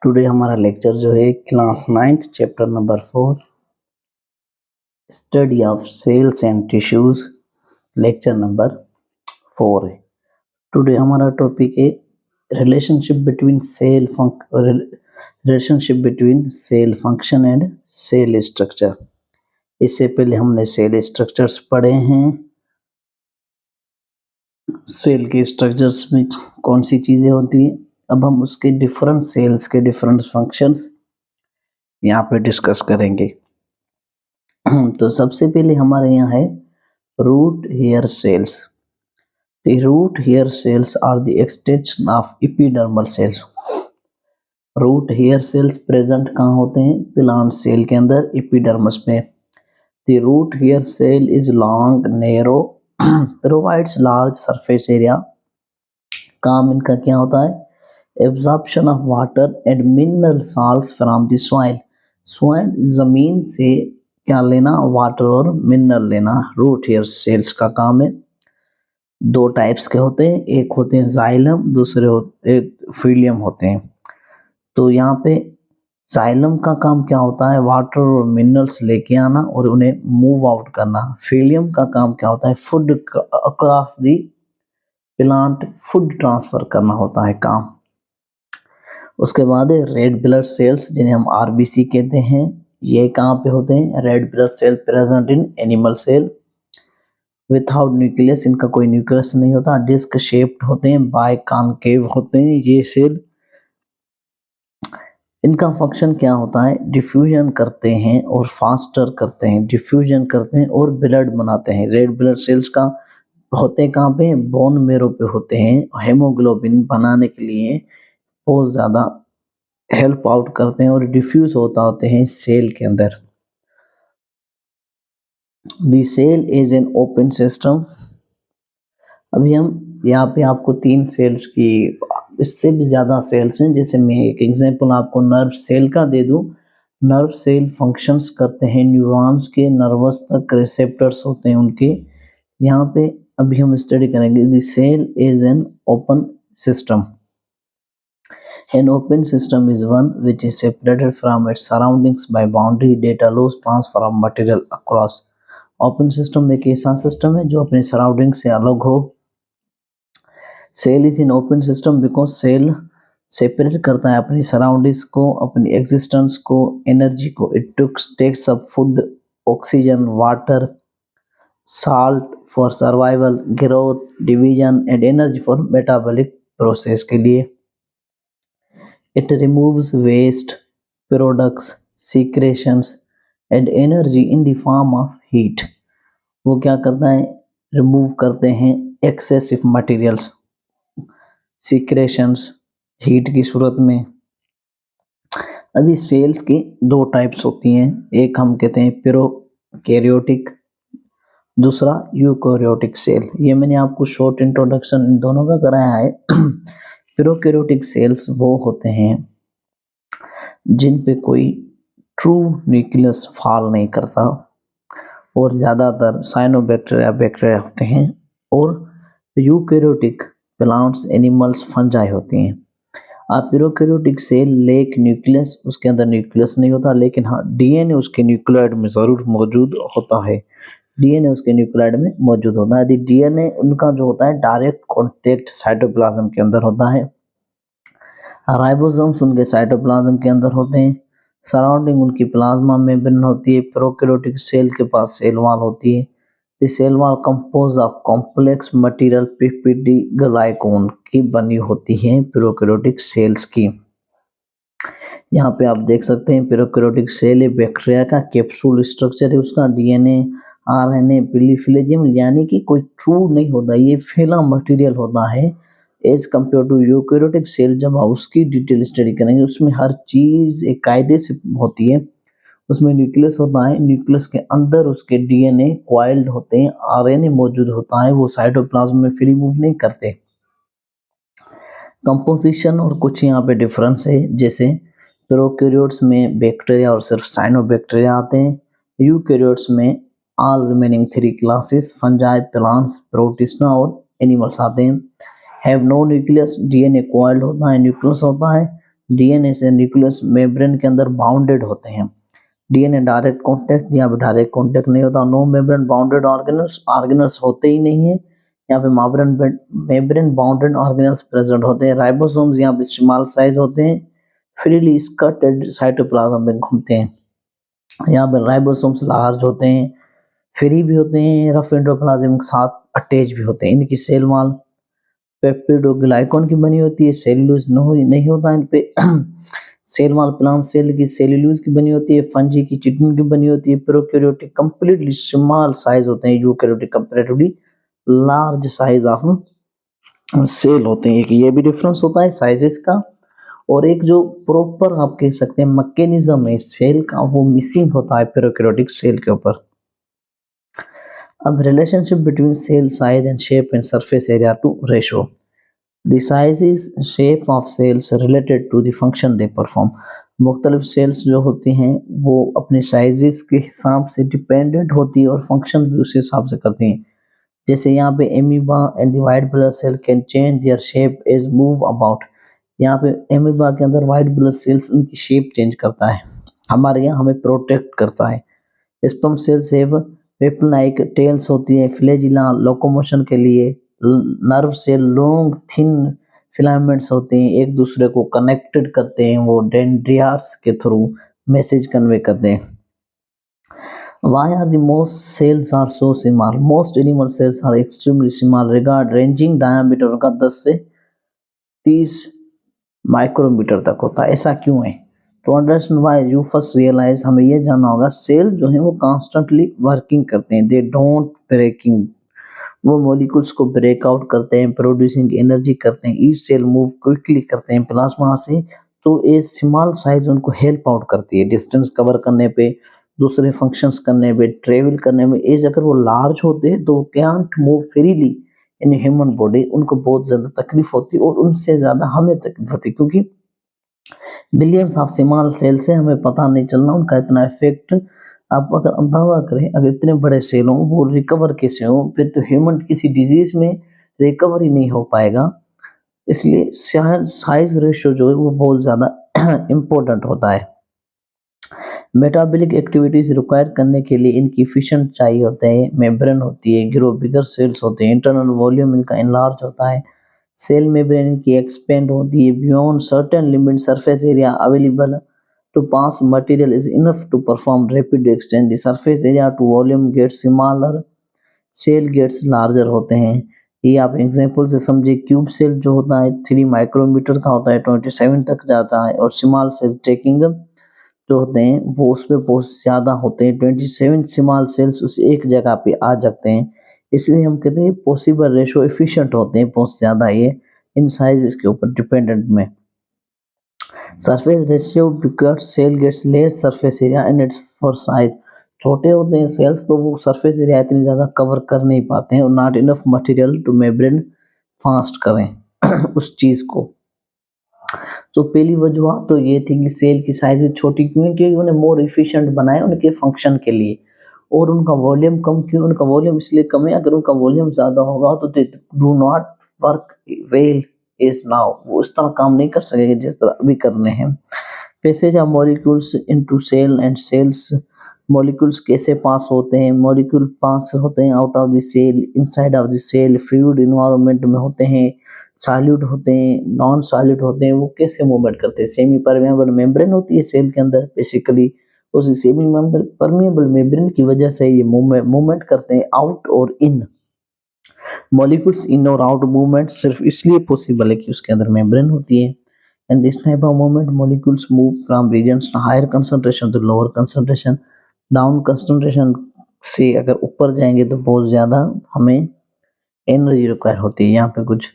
Today हमारा lecture जो है class 9th chapter number 4 study of cells and tissues lecture number 4 है। Today हमारा टॉपिक है relationship between cell function and cell structure. इससे पहले हमने सेल स्ट्रक्चर्स पढ़े हैं। सेल के स्ट्रक्चर्स में कौन सी चीज़ें होती हैं, अब हम उसके डिफरेंट सेल्स के डिफरेंट फंक्शंस यहाँ पे डिस्कस करेंगे। तो सबसे पहले हमारे यहाँ है root hair cells. The root hair cells are the extension of epidermal cells. Root hair cells present कहाँ होते हैं? प्लांट सेल के अंदर, एपिडर्मस में। The root hair cell is long, narrow, provides large surface area. काम इनका क्या होता है? Absorption of water and mineral salts from the soil. Soil जमीन से क्या लेना? वाटर और मिनरल लेना। रूट हेयर सेल्स का काम है। दो टाइप्स के होते हैं, एक होते हैं जाइलम, दूसरे फिलियम होते हैं। तो यहाँ पे जाइलम का काम क्या होता है? वाटर और मिनरल्स लेके आना और उन्हें मूव आउट करना। फिलियम का काम क्या होता है? Food across the plant, food transfer करना होता है काम। उसके बाद रेड ब्लड सेल्स, जिन्हें हम आरबीसी कहते हैं, ये कहाँ पे होते हैं? Red blood cell present in animal cell without nucleus, इनका कोई न्यूक्लियस नहीं होता। डिस्क शेप्ड होते हैं, बाय कॉनकेव होते हैं ये सेल। इनका फंक्शन क्या होता है? डिफ्यूजन करते हैं और फास्टर करते हैं, डिफ्यूजन करते हैं और ब्लड बनाते हैं। रेड ब्लड सेल्स का होते हैं कहाँ पे? बोन मेरो पे होते हैं। हेमोग्लोबिन बनाने के लिए बहुत ज़्यादा हेल्प आउट करते हैं और डिफ्यूज होते हैं सेल के अंदर। The cell is an open system. अभी हम यहाँ पे आपको 3 सेल्स की, इससे भी ज़्यादा सेल्स हैं। जैसे मैं एक एग्जांपल आपको नर्व सेल का दे दूँ। नर्व सेल फंक्शंस करते हैं न्यूरॉन्स के, नर्वस तक रिसेप्टर्स होते हैं उनके। यहाँ पे अभी हम स्टडी करेंगे the cell is an open system. An open system is one which is separated from its surroundings by boundary that allows transfer of material across. Open system एक ऐसा सिस्टम है जो अपने सराउंडिंग से अलग हो। Cell is in open system because cell separate करता है अपनी सराउंडिंग्स को, अपनी एग्जिस्टेंस को, एनर्जी को। It takes up food, oxygen, water, salt for survival, growth, division and energy for metabolic process के लिए। It removes waste products, secretions and energy in the form of heat. वो क्या करता है? रिमूव करते हैं एक्सेसिव मटेरियल्स, सीक्रेशंस, हीट की सूरत में। अभी सेल्स की 2 टाइप्स होती हैं, एक हम कहते हैं प्रोकैरियोटिक, दूसरा यूकैरियोटिक सेल। ये मैंने आपको शॉर्ट इंट्रोडक्शन इन दोनों का कराया है। प्रोकैरियोटिक सेल्स वो होते हैं जिन पे कोई ट्रू न्यूक्लियस फॉल नहीं करता और ज़्यादातर साइनोबैक्टीरिया बैक्टीरिया होते हैं, और यूकैरियोटिक प्लांट्स, एनिमल्स, फंजाई होती हैं। प्रोकैरियोटिक सेल लेक न्यूक्लियस, उसके अंदर न्यूक्लियस नहीं होता, लेकिन हाँ डीएनए उसके न्यूक्लियोइड में ज़रूर मौजूद होता है। डीएनए उसके न्यूक्लियोइड में मौजूद होता है। यदि डीएनए उनका जो होता है डायरेक्ट कॉन्टेक्ट साइटोप्लाज्म के अंदर होता है। राइबोसोम्स उनके साइटोप्लाज्म के अंदर होते हैं। सराउंडिंग उनकी प्लाज्मा मेम्ब्रेन होती है। प्रोकैरियोटिक सेल के पास सेल वॉल होती है। The cell wall compose of complex material peptidoglycan की बनी होती है प्रोकैरियोटिक सेल्स की। यहाँ पे आप देख सकते हैं प्रोकैरियोटिक सेल बैक्टीरिया का कैप्सूल स्ट्रक्चर है, उसका डीएनए, आरएनए, प्लीफिलेजियम, यानी कि कोई ट्रू नहीं होता, ये फैला मटेरियल होता है। As compare to eukaryotic cell, जब आप उसकी डिटेल स्टडी करेंगे उसमें हर चीज़ एक कायदे से होती है। उसमें न्यूक्लियस होता है, न्यूक्लियस के अंदर उसके डीएनए कॉइल्ड होते हैं, आरएनए मौजूद होता है, वो साइटोप्लाज्म में फ्री मूव नहीं करते। कंपोजिशन और कुछ यहाँ पे डिफरेंस है, जैसे प्रोकैरियोट्स में बैक्टीरिया और सिर्फ साइनोबैक्टीरिया आते हैं। यूकैरियोट्स में all remaining 3 classes fungi, plants, protista और एनिमल्स आते हैं। Have no nucleus, DNA coiled होता है, न्यूक्लियस होता है, डीएनए से न्यूक्लियस मेम्ब्रेन के अंदर बाउंडेड होते हैं। डीएनए डायरेक्ट कांटेक्ट, यहाँ पे डायरेक्ट कांटेक्ट नहीं होता। No membrane bounded organelles, organelles होते ही नहीं है। यहाँ पे मेम्ब्रेन बाउंडेड ऑर्गेनल्स प्रेजेंट होते हैं। राइबोसोम्स यहाँ पे स्मॉल साइज होते हैं, फ्रीली स्कर्टेड साइटोप्लाज्म में घूमते हैं। यहाँ पे राइबोसोम्स लार्ज होते हैं, फ्री भी होते हैं, रफ एंडोप्लाज्म के साथ अटैच भी होते हैं। इनकी सेल वॉल पेप्टिडोग्लाइकॉन की बनी होती है, सेल्यूलोज नहीं होता इन पे। सेल वॉल प्लांट सेल की सेल्यूलोज की बनी होती है, फंजी की चिटिन की बनी होती है। प्रोकैरियोटिक कंप्लीटली स्मॉल साइज होते हैं, eukaryotic comparatively large size of cell होते हैं। एक ये भी डिफरेंस होता है साइजेस का। और एक जो प्रॉपर आप कह सकते हैं मैकेनिज्म है सेल का, वो मिसिंग होता है प्रोकैरियोटिक सेल के ऊपर। अब relationship between cell size and shape and surface area to ratio. The size is shape of cells related to the function they perform। मुख्तलिफ सेल्स जो होती हैं वो अपने साइजेस के हिसाब से डिपेंडेंट होती है और फंक्शन भी उसी हिसाब से करती हैं। जैसे यहाँ पे amoeba and the white blood cell can change their shape as move about. यहाँ पे एमीबा के अंदर व्हाइट ब्लड सेल्स उनकी शेप चेंज करता है, हमारे यहाँ हमें प्रोटेक्ट करता है। Sperm cells have weapon like tails होती है, फ्लैजिला लोकोमोशन के लिए। नर्व से लॉन्ग थिन फिलामेंट्स होते हैं, एक दूसरे को कनेक्टेड करते हैं, वो डेंड्रियार्स के थ्रू मैसेज कन्वे करते हैं। Why are the most cells are so small? Most animal cells are extremely small, regard ranging diameter उनका 10 से 30 माइक्रोमीटर तक होता है। ऐसा क्यों है? तो understand why you first realise, हमें ये जानना होगा सेल जो है वो कॉन्स्टेंटली वर्किंग करते हैं, दे डोंट ब्रेकिंग, वो मॉलिक्यूल्स को ब्रेक आउट करते हैं, प्रोड्यूसिंग एनर्जी करते हैं। ईच सेल मूव क्विकली करते हैं प्लाज्मा से, तो ए स्मॉल साइज उनको हेल्प आउट करती है डिस्टेंस कवर करने पे, दूसरे फंक्शंस करने पे, ट्रेवल करने में। एज अगर वो लार्ज होते तो can't move freely in human body, उनको बहुत ज़्यादा तकलीफ होती और उनसे ज़्यादा हमें तकलीफ होती, क्योंकि बिलियंस ऑफ स्मॉल सेल से हमें पता नहीं चलना उनका इतना इफेक्ट। आप अगर अंदाजा करें, अगर इतने बड़े सेल हों वो रिकवर कैसे हों, फिर तो ह्यूमन किसी डिजीज में रिकवर ही नहीं हो पाएगा। इसलिए साइज रेशियो जो है वो बहुत ज़्यादा इम्पोर्टेंट होता है। मेटाबॉलिक एक्टिविटीज रिक्वायर करने के लिए इनकी एफिशिएंट चाहिए होते हैं, मेम्ब्रेन होती है, ग्रो बिगर सेल्स होते हैं, इंटरनल वॉल्यूम इनका इनलार्ज होता है, सेल मेम्ब्रेन की एक्सपेंड होती है beyond certain limit, surface area available to pass material is enough to perform rapid exchange, the surface area to volume gets smaller, cell gets larger होते हैं। ये आप एग्जांपल से समझे, क्यूब सेल जो होता है 3 माइक्रोमीटर का होता है, 27 तक जाता है, और स्मॉल सेल टेकिंग जो होते हैं वो उसमें बहुत ज़्यादा होते हैं, 27 स्मॉल सेल्स उस एक जगह पे आ जाते हैं। इसलिए हम कहते हैं पॉसिबल रेशो एफिशिएंट होते हैं बहुत ज़्यादा ये इन साइज के ऊपर डिपेंडेंट में। Surface ratio because cell gets less surface area and its for size, छोटे होते हैं सेल्स तो वो सरफेस एरिया इतनी ज़्यादा कवर कर नहीं पाते हैं, और not enough material two membrane fast करें उस चीज़ को। तो पहली वजह तो ये थी कि सेल की साइज छोटी क्यों है, क्योंकि उन्हें मोर इफिशिएंट बनाया उनके फंक्शन के लिए। और उनका वॉल्यूम कम क्यों, उनका वॉल्यूम इसलिए कम है, अगर उनका वॉल्यूम ज़्यादा होगा तो they do not work well is now, वो उस तरह काम नहीं कर सकेंगे जिस तरह अभी करने हैं। Passage of molecules into cell and cells, molecules कैसे पास होते हैं, मॉलिक्यूल पास होते हैं out of the cell, inside of the cell, fluid environment में होते हैं, सॉलिड होते हैं, नॉन सॉलिड होते हैं। वो कैसे मूवमेंट करते हैं, सेमी परमेबल मेम्ब्रेन होती है सेल के अंदर बेसिकली, उस सेमी परमेबल मेम्ब्रेन की वजह से ये मूवमेंट करते हैं आउट और इन। मॉलिक्यूल्स इन और आउट मूवमेंट सिर्फ इसलिए पॉसिबल है कि उसके अंदर मेम्ब्रेन होती है। And this type of movement molecules move from regions higher concentration to lower concentration. Down concentration से अगर ऊपर जाएंगे तो बहुत ज़्यादा हमें एनर्जी रिक्वायर होती है। यहाँ पे कुछ